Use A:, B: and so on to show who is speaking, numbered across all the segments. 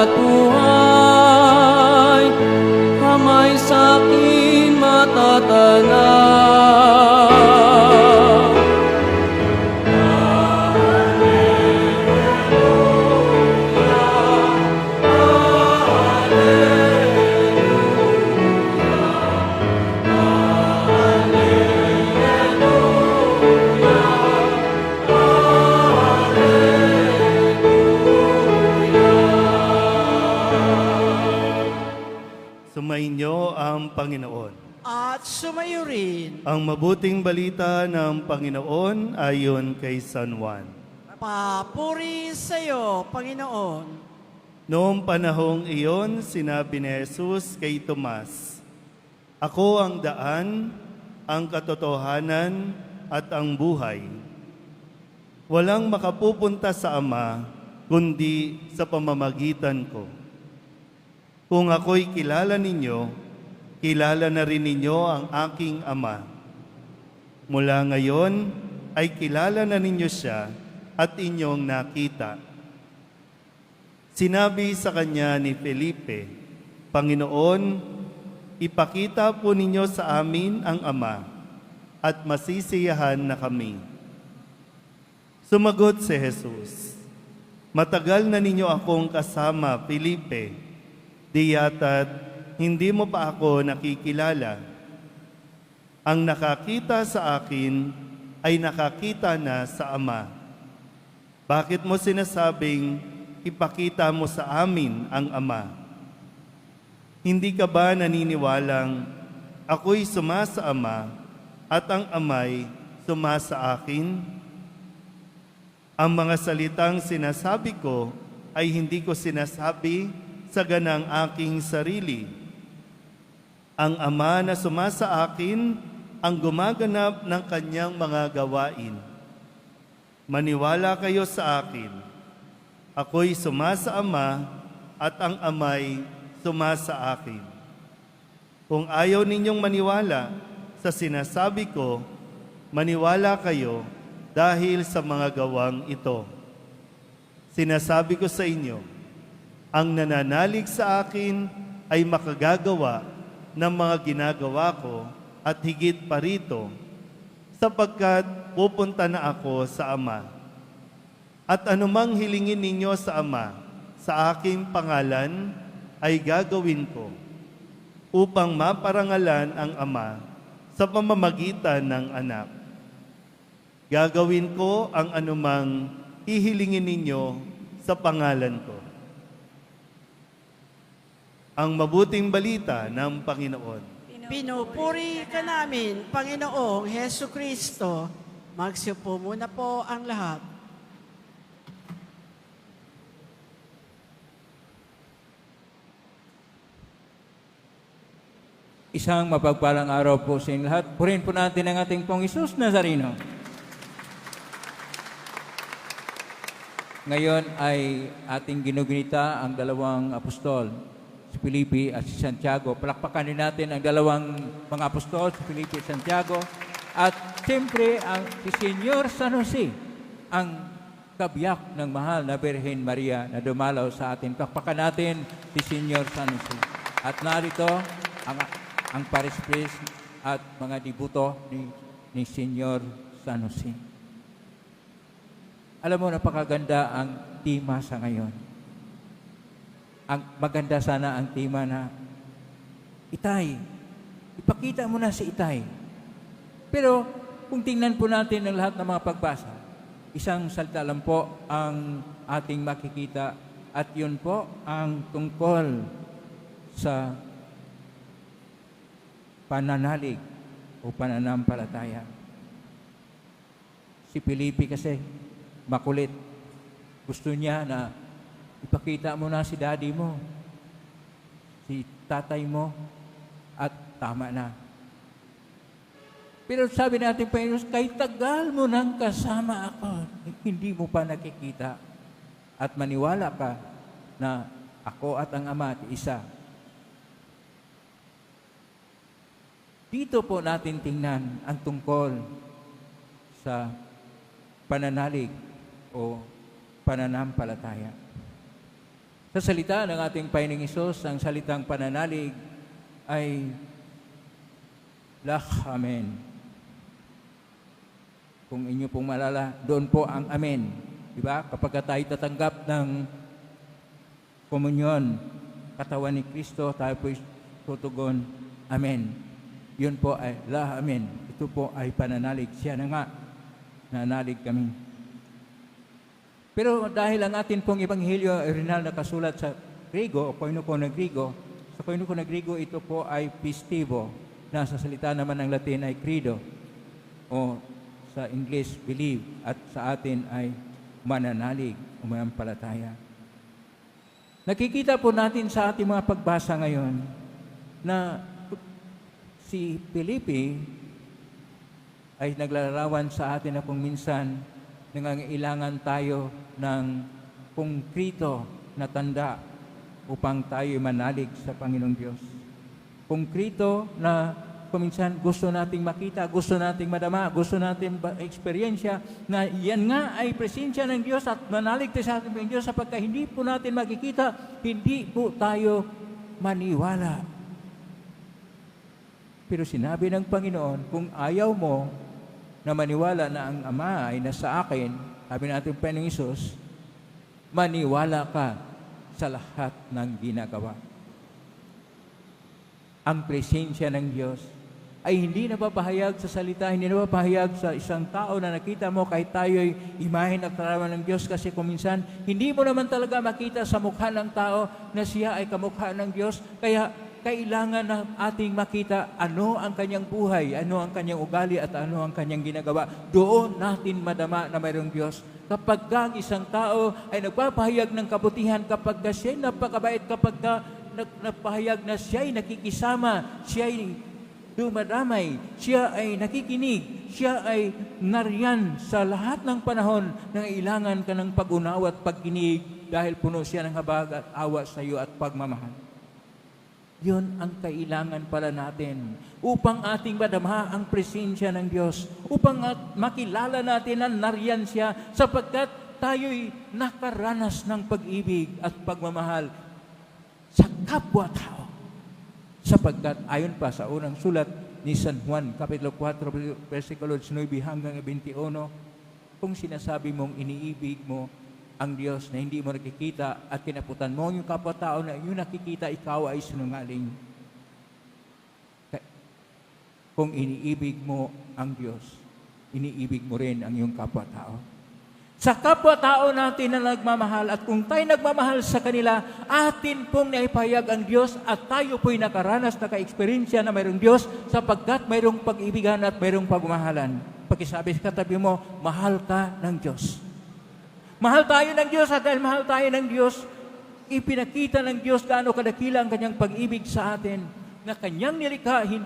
A: at buhay, kamay sa'kin matatanaw.
B: Sumainyo ang Panginoon.
C: At sumayo rin.
B: Ang mabuting balita ng Panginoon ayon kay San Juan.
C: Papuri sa iyo, Panginoon.
B: Noong panahong iyon, sinabi ni Jesus kay Tomas, "Ako ang daan, ang katotohanan at ang buhay. Walang makapupunta sa Ama kundi sa pamamagitan ko. Kung ako'y kilala ninyo, kilala na rin ninyo ang aking Ama. Mula ngayon ay kilala na ninyo siya at inyong nakita." Sinabi sa kanya ni Felipe, "Panginoon, ipakita po ninyo sa amin ang Ama, at masisiyahan na kami." Sumagot si Jesus, "Matagal na ninyo akong kasama, Felipe. Di yata't hindi mo pa ako nakikilala. Ang nakakita sa akin ay nakakita na sa Ama. Bakit mo sinasabing ipakita mo sa amin ang Ama? Hindi ka ba naniniwalang ako'y suma sa Ama at ang Ama'y suma sa akin? Ang mga salitang sinasabi ko ay hindi ko sinasabi sa ganang aking sarili. Ang Ama na suma sa akin ang gumaganap ng kanyang mga gawain. Maniwala kayo sa akin. Ako'y suma sa Ama at ang Ama'y suma sa akin. Kung ayaw ninyong maniwala sa sinasabi ko, maniwala kayo dahil sa mga gawang ito. Sinasabi ko sa inyo, ang nananalig sa akin ay makagagawa ng mga ginagawa ko at higit pa rito, sapagkat pupunta na ako sa Ama. At anumang hilingin ninyo sa Ama, sa aking pangalan, ay gagawin ko, upang maparangalan ang Ama sa pamamagitan ng Anak. Gagawin ko ang anumang ihilingin ninyo sa pangalan ko." Ang mabuting balita ng Panginoon.
C: Pinupuri ka namin, Panginoong Hesu Kristo. Magsiupo muna po ang lahat.
D: Isang mapagpalang araw po sa inyong lahat. Purihin po natin ang ating pong Isus Nazareno. Ngayon ay ating ginugunita ang dalawang apostol, si Felipe at si Santiago. Palakpakan din natin ang dalawang mga apostol, si Felipe at Santiago. At siyempre, si Senyor San Jose, ang kabiyak ng mahal na Birhen Maria na dumalaw sa atin. Palakpakan natin si Senyor San Jose. At narito ang parish priest at mga dibuto ni Senyor San Jose. Alam mo, napakaganda ang tema sa ngayon. Ang maganda sana ang tema na, Itay, ipakita mo na si Itay. Pero kung tingnan po natin ang lahat ng mga pagbasa, isang salita lang po ang ating makikita at yun po ang tungkol sa pananalig o pananampalataya. Si Felipe kasi makulit. Gusto niya na ipakita mo na si daddy mo, si tatay mo, at tama na. Pero sabi natin, Panginoon, kahit tagal mo nang kasama ako, hindi mo pa nakikita. At maniwala ka na ako at ang Ama at isa. Dito po natin tingnan ang tungkol sa pananalig o pananampalataya. Sa salita ng ating Panginoong Hesus, ang salitang pananalig ay Amen. Kung inyo pong malala, doon po ang Amen. Diba? Kapag tayo tatanggap ng komunyon, katawan ni Kristo, tayo po tutugon, Amen. Yun po ay Amen. Ito po ay pananalig. Siya na nga, nanalig kami. Pero dahil ang atin pong Ebanghelyo original na kasulat sa Griego, o Koinoko na Griego, sa Koinoko na Griego, ito po ay pistivo, na sa salita naman ng Latin ay credo, o sa English, believe, at sa atin ay mananalig o manampalataya. Nakikita po natin sa ating mga pagbasa ngayon na si Felipe ay naglalarawan sa atin na kung minsan nangangailangan tayo ng konkrito na tanda upang tayo manalig sa Panginoong Diyos. Konkrito na kung minsan gusto nating makita, gusto nating madama, gusto nating eksperyensya na yan nga ay presensya ng Diyos at manalig tayo sa ating Diyos sapagkat hindi po natin makikita, hindi po tayo maniwala. Pero sinabi ng Panginoon, kung ayaw mo na maniwala na ang Ama ay nasa akin, sabi natin Panginoong Hesus, maniwala ka sa lahat ng ginagawa. Ang presensya ng Diyos ay hindi napapahayag sa salita, hindi napapahayag sa isang tao na nakita mo kahit tayo'y imahen at karawan ng Diyos kasi kung minsan, hindi mo naman talaga makita sa mukha ng tao na siya ay kamukha ng Diyos. Kaya kailangan na ating makita ano ang kanyang buhay, ano ang kanyang ugali at ano ang kanyang ginagawa. Doon natin madama na mayroong Diyos. Kapag ang isang tao ay nagpapahayag ng kabutihan, kapag siya'y napakabait, kapag napahayag na siya'y nakikisama, siya'y dumadamay, siya ay nakikinig, siya ay nariyan sa lahat ng panahon na kailangan ka ng pag-unawa at pagkinig dahil puno siya ng habag at awa sa iyo at pagmamahal. Yun ang kailangan pala natin upang ating madama ang presensya ng Diyos, upang makilala natin na nariyan siya sapagkat tayo'y nakaranas ng pag-ibig at pagmamahal sa kapwa-tao. Sapagkat ayon pa sa unang sulat ni San Juan, Kapitulo 4, versikulo 19 hanggang 21, kung sinasabi mong iniibig mo ang Diyos na hindi mo nakikita at kinaputan mo yung kapwa-tao na yung nakikita, ikaw ay sinungaling. Kung iniibig mo ang Diyos, iniibig mo rin ang iyong kapwa-tao. Sa kapwa-tao natin na nagmamahal at kung tayo nagmamahal sa kanila, atin pong naipahayag ang Diyos at tayo po'y nakaranas, naka-eksperyensya na mayroong Diyos sapagkat mayroong pag-ibigan at mayroong pagmamahalan. Pagkisabi sa katabi mo, mahal ka ng Diyos. Mahal tayo ng Diyos at dahil mahal tayo ng Diyos, ipinakita ng Diyos gaano kadakila ang kanyang pag-ibig sa atin na kanyang nilikhain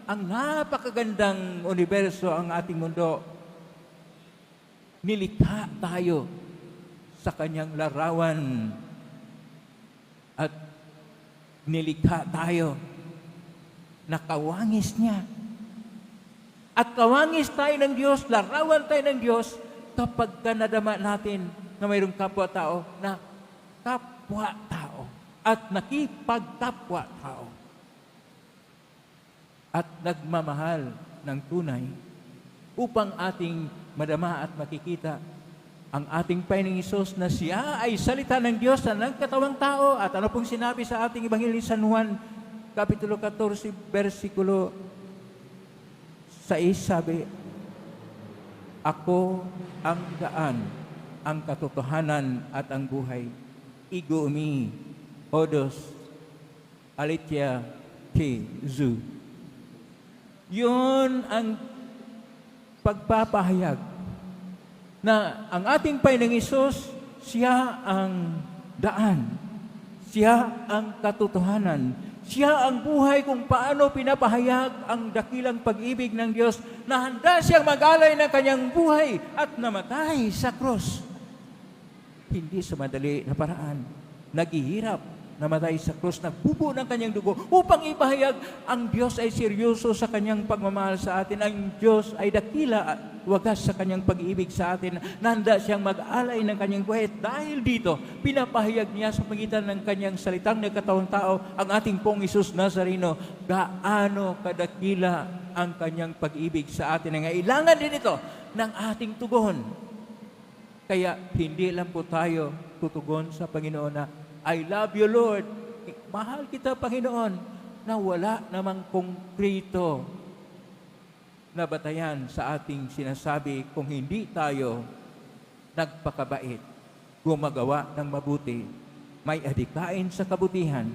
D: ang napakagandang universo, ang ating mundo. Nilikha tayo sa kanyang larawan at nilikha tayo na kawangis niya. At kawangis tayo ng Diyos, larawan tayo ng Diyos kapag nadama natin na mayroong kapwa-tao na kapwa-tao at nakipagkapwa-tao at nagmamahal ng tunay upang ating madama at makikita ang ating Panginoong Hesus na siya ay salita ng Diyos na nagkatawang tao. At ano pong sinabi sa ating Ebanghelyo ni San Juan, Kapitulo 14, versikulo 6, sabi, ako ang daan, ang katotohanan at ang buhay. Igo mi, odos, alitya, te, zu. Yun ang pagpapahayag na ang ating Panginoong Hesus, siya ang daan, siya ang katotohanan, siya ang buhay kung paano pinapahayag ang dakilang pag-ibig ng Diyos na handa siyang mag-alay ng kanyang buhay at namatay sa krus. Hindi sa madali na paraan. Naghihirap, namatay sa krus, nagbubo ng kanyang dugo upang ipahayag ang Diyos ay seryoso sa kanyang pagmamahal sa atin. Ang Diyos ay dakila at wagas sa kanyang pag-ibig sa atin. Nanda siyang mag-alay ng kanyang buhay. Dahil dito, pinapahayag niya sa pagitan ng kanyang salitang nagkataong tao, ang ating pong Isus Nazareno, gaano kadakila ang kanyang pag-ibig sa atin. Nangailangan din ito ng ating tugon. Kaya hindi lang po tayo tutugon sa Panginoon na, I love you, Lord. Mahal kita, Panginoon, na wala namang konkreto na batayan sa ating sinasabi kung hindi tayo nagpakabait, gumagawa ng mabuti, may adikain sa kabutihan,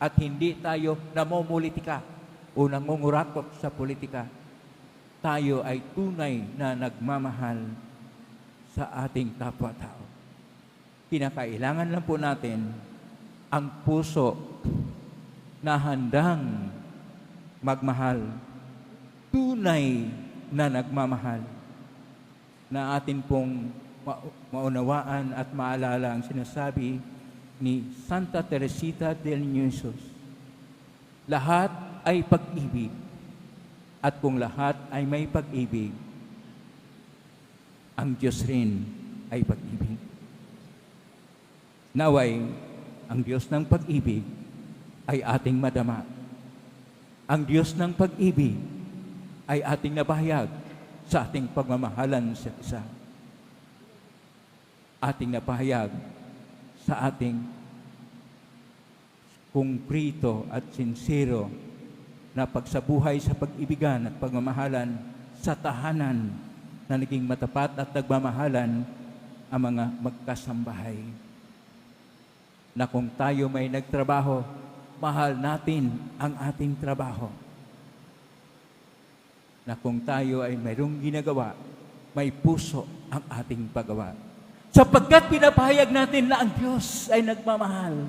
D: at hindi tayo namumulitika o nangungurakot sa politika. Tayo ay tunay na nagmamahal sa ating kapwa-tao. Kinakailangan lang po natin ang puso na handang magmahal, tunay na nagmamahal, na atin pong maunawaan at maalala ang sinasabi ni Santa Teresita del Niño. Lahat ay pag-ibig, at kung lahat ay may pag-ibig, ang Diyos rin ay pag-ibig. Naway, ang Diyos ng pag-ibig ay ating madama. Ang Diyos ng pag-ibig ay ating nabahayag sa ating pagmamahalan sa isa. Ating napahayag sa ating konkreto at sincero na pagsabuhay sa pag-ibigan at pagmamahalan sa tahanan na naging matapat at nagmamahalan ang mga magkasambahay. Na kung tayo may nagtrabaho, mahal natin ang ating trabaho. Na kung tayo ay mayroong ginagawa, may puso ang ating paggawa. Sapagkat pinapahayag natin na ang Diyos ay nagmamahal,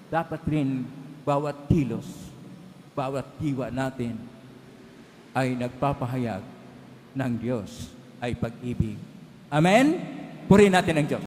D: dapat rin bawat kilos, bawat diwa natin ay nagpapahayag ng Diyos ay pag-ibig. Amen? Purihin natin ang Diyos.